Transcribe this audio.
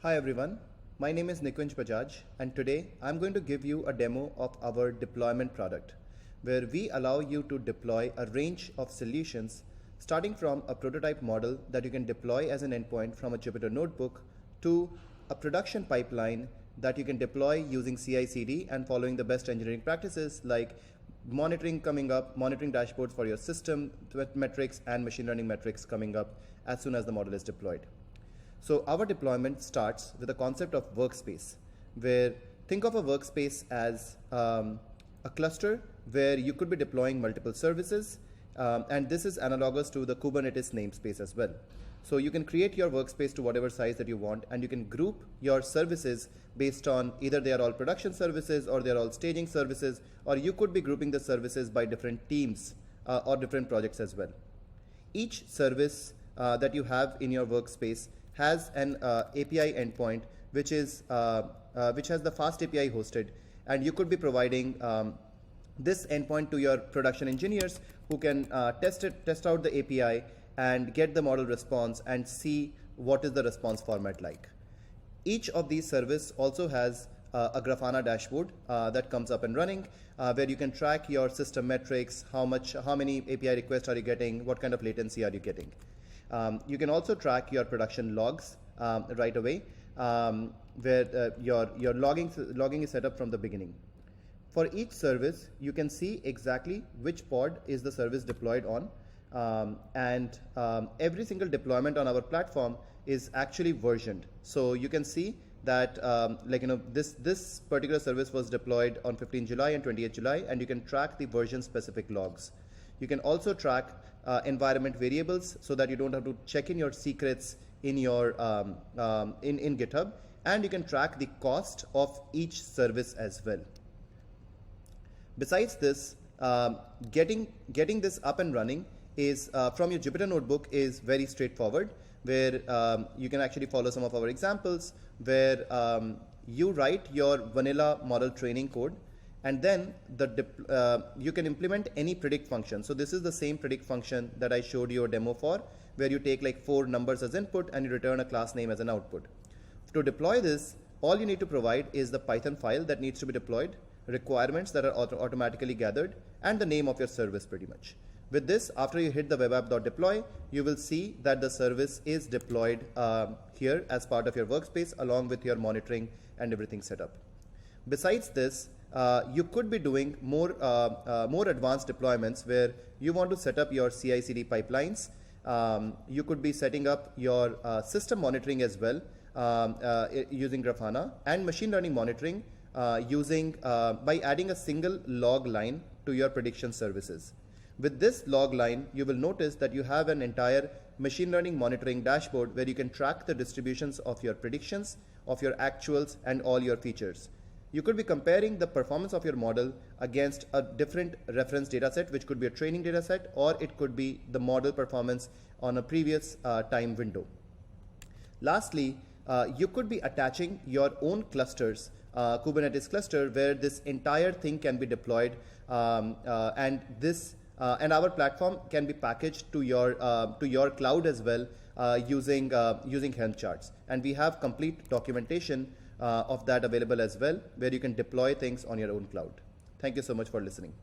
Hi everyone, my name is Nikunj Bajaj and today I'm going to give you a demo of our deployment product where we allow you to deploy a range of solutions starting from a prototype model that you can deploy as an endpoint from a Jupyter notebook to a production pipeline that you can deploy using CI/CD and following the best engineering practices like monitoring coming up, monitoring dashboards for your system metrics and machine learning metrics coming up as soon as the model is deployed. So our deployment starts with the concept of workspace, where think of a workspace as a cluster where you could be deploying multiple services, and this is analogous to the Kubernetes namespace as well. So you can create your workspace to whatever size that you want, and you can group your services based on either they are all production services or they are all staging services, or you could be grouping the services by different teams or different projects as well. Each service that you have in your workspace has an API endpoint which has the fast API hosted, and you could be providing this endpoint to your production engineers who can test out the API and get the model response and see what is the response format like. Each of these services also has a Grafana dashboard that comes up and running where you can track your system metrics, how many API requests are you getting, what kind of latency are you getting. You can also track your production logs right away, where your logging is set up from the beginning. For each service, you can see exactly which pod is the service deployed on, and every single deployment on our platform is actually versioned. So you can see that this particular service was deployed on 15 July and 28 July, and you can track the version specific logs. You can also track environment variables so that you don't have to check in your secrets in your in GitHub, and you can track the cost of each service as well. Besides this, getting this up and running is from your Jupyter notebook is very straightforward, where you can actually follow some of our examples where you write your vanilla model training code, and then you can implement any predict function. So this is the same predict function that I showed you a demo for, where you take like 4 numbers as input and you return a class name as an output. To deploy this, all you need to provide is the Python file that needs to be deployed, requirements that are automatically gathered, and the name of your service pretty much. With this, after you hit the web app.deploy, you will see that the service is deployed here as part of your workspace along with your monitoring and everything set up. Besides this, you could be doing more advanced deployments where you want to set up your CI/CD pipelines. You could be setting up your system monitoring as well using Grafana, and machine learning monitoring by adding a single log line to your prediction services. With this log line, you will notice that you have an entire machine learning monitoring dashboard where you can track the distributions of your predictions, of your actuals, and all your features. You could be comparing the performance of your model against a different reference data set, which could be a training data set, or it could be the model performance on a previous time window. Lastly, you could be attaching your own clusters, Kubernetes cluster, where this entire thing can be deployed, and our platform can be packaged to your cloud as well using Helm charts. And we have complete documentation of that available as well, where you can deploy things on your own cloud. Thank you so much for listening.